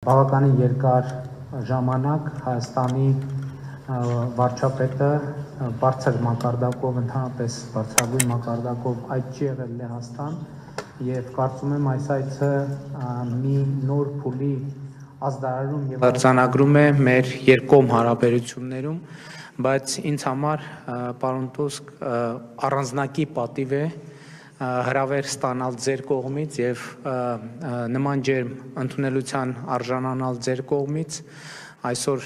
Բավականին երկար ժամանակ Հայաստանի վարչապետը բարձր մակարդակով, ընդհանրապես բարձրագույն մակարդակով այդ չի եղել Լեհաստան եւ կարծում եմ այս այցը մի նոր փուլի ազդարարում եւ արձանագրում է մեր երկկողմ հարաբերություններում, բայց ինձ համար պարոն Տուսկ առանձնակի պատիվ է հրավեր ստանալ ձեր կողմից եւ նման ջերմ ընդունելության արժանանալ ձեր կողմից այսօր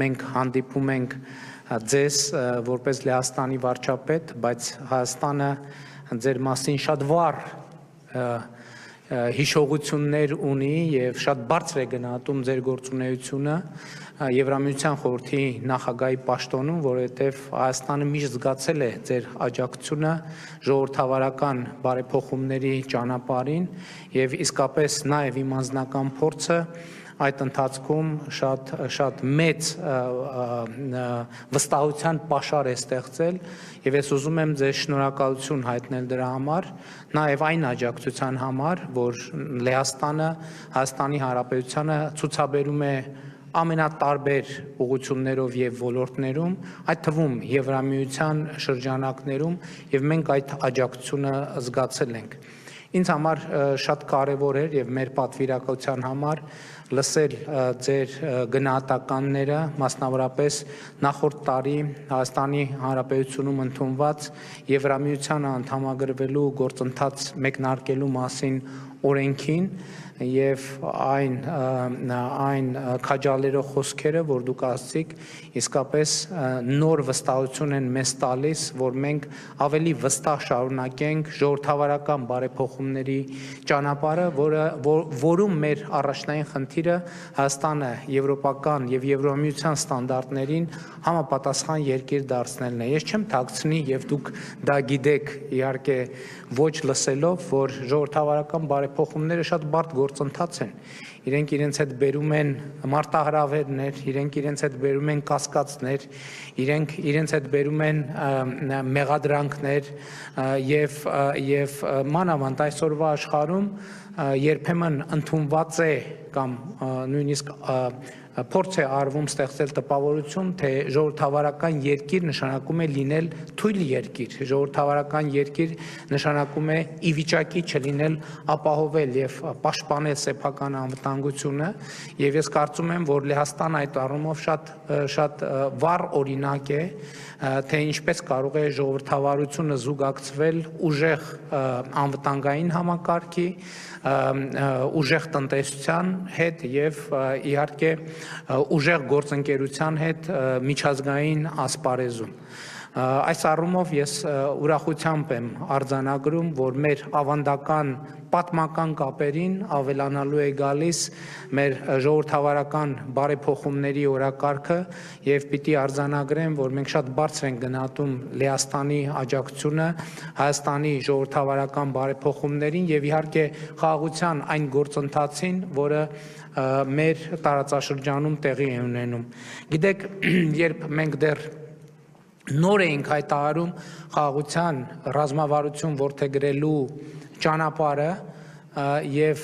մենք հանդիպում ենք ձեզ որպես Լեհաստանի վարչապետ, բայց Հայաստանը ձեր մասին շատ վառ հիշողություններ ունի եւ շատ բարձր է գնահատում ձեր գործունեությունը Եվրամիության խորհրդի նախագահի պաշտոնում, որովհետև Հայաստանը միշտ զգացել է ձեր աջակցությունը ժողովրդավարական բարեփոխումների ճանապարհին եւ իսկապես նաեւ իմ անձնական փորձը այդ ընթացքում շատ մեծ վստահության պաշար է ստեղծել եւ ես ուզում եմ ձեզ շնորհակալություն հայտնել դրա համար, նաեւ այն աջակցության համար, որ Լեհաստանը Հայաստանի Հանրապետությանը ցուցաբերում է ամենատարբեր ուղղություններով եւ ոլորտներում, այդ թվում Եվրամիության շրջանակներում եւ մենք այդ աջակցությունը զգացել ենք։ Ինձ համար շատ կարեւոր էր եւ մեր պատվիրակության համար լսել ձեր գնահատականները, մասնավորապես նախորդ տարի Հայաստանի Հանրապետությունում ընդունված Եվրամիությանը անդամագրվելու գործընթաց մեկնարկելու մասին օրենքին եւ այն քաջալերող խոսքերը, որ դուք ասացիք, իսկապես նոր վստահություն են մեզ տալիս, որ մենք ավելի վստահ շարունակենք ժողովրդավարական բարեփոխումների ճանապարհը, որում մեր առաջնային խնդիրը Հայաստանը եվրոպական եւ Եվրամիության ստանդարտներին համապատասխան երկիր դարձնելն է։ Ես չեմ թաքցնի եւ դուք դա գիտեք, իհարկե ոչ լսելով, որ ժողովրդավարական բարեփոխումները շատ բարդ գործընթաց են։ Իրենք իրենց հետ բերում են մարտահրավերներ, իրենք իրենց հետ բերում են կասկածներ, իրենք իրենց հետ բերում են մեղադրանքներ եւ մանավանդ այսօրվա աշխարհում երբեմն ընդունված է կամ նույնիսկ փորձ է արվում ստեղծել տպավորություն, թե ժողովրդավարական երկիր նշանակում է լինել թույլ երկիր, ժողովրդավարական երկիր նշանակում է ի վիճակի չլինել ապահովել եւ պաշտպանել սեփական անվտանգությունը եւ ես կարծում եմ, որ Լեհաստանը այդ առումով շատ վառ օրինակ է, թե ինչպես կարող է ժողովրդավարությունը զուգակցվել ուժեղ անվտանգային համակարգի, ուժեղ տնտեսության հետ եւ իհարկե ուժեղ գործընկերության հետ միջազգային ասպարեզում։ Այս առումով ես ուրախությամբ եմ արձանագրում, որ մեր ավանդական պատմական կապերին ավելանալու է գալիս մեր ժողովրդավարական բարեփոխումների օրակարգը եւ պիտի արձանագրեմ, որ մենք շատ բարձր ենք գնահատում Լեհաստանի աջակցությունը Հայաստանի ժողովրդավարական բարեփոխումներին եւ իհարկե խաղաղության այն գործընթացին, որը մեր տարածաշրջանում տեղի է ունենում։ Գիտեք, երբ մենք դեռ նոր էինք հայտարարում խաղաղության ռազմավարություն որդեգրելու ճանապարհը եւ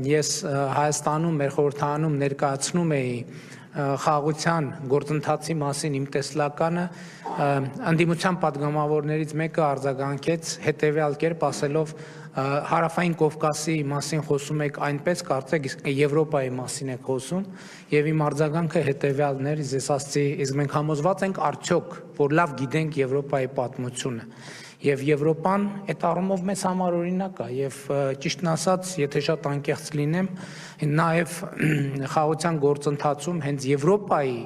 ես Հայաստանում մեր խորհրդարանում ներկայացնում էի խաղաղության գործընթացի մասին իմ տեսլականը, ընդդիմության падգամավորներից մեկը արձագանքեց հետեւյալ կերպ ասելով Հարավային Կովկասի մասին խոսում եք այնպես, կարծեք Եվրոպայի մասին եք խոսում եւ իմ արձագանքը հետեւյալն էր, ես ասացի, իսկ մենք համոզված ենք արդյոք, որ լավ գիտենք Եվրոպայի պատմությունը եւ Եվրոպան այդ առումով մեզ համար օրինակ է եւ ճիշտն ասած, եթե շատ անկեղծ լինեմ, նաեւ խաղաղության գործընթացում հենց Եվրոպայի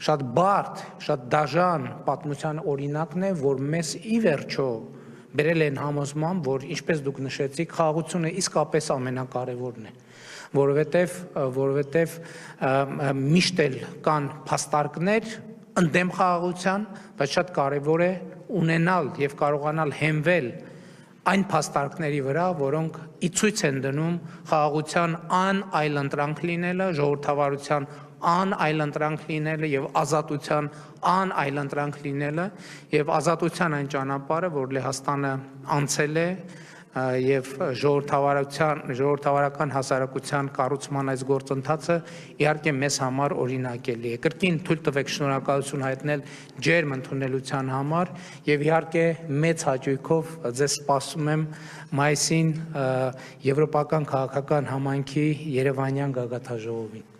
շատ բարդ, շատ դաժան պատմության օրինակն է, որ մեզ ի վերջո բերել են համոզման, որ ինչպես դուք նշեցիք, խաղաղությունը իսկապես ամենակարևորն է, որովհետև միշտ էլ կան փաստարկներ ընդդեմ խաղաղության, բայց շատ կարևոր է ունենալ եւ կարողանալ հենվել այն փաստարկների վրա, որոնք ի ցույց են դնում խաղաղության անայլընտրանք լինելը, ժողովրդավարության անայլընտրանք լինելը եւ ազատության անայլընտրանք լինելը եւ ազատության այն ճանապարհը, որ Լեհաստանը անցել է եւ ժողովրդավարական հասարակության կառուցման այս գործընթացը իհարկե մեզ համար օրինակելի է։ Կրկին թույլ տվեք շնորհակալություն հայտնել ջերմ ընդունելության համար եւ իհարկե մեծ հաճույքով ձեզ սպասում եմ մայիսին Եվրոպական քաղաքական համայնքի Երևանյան գագաթաժողովին։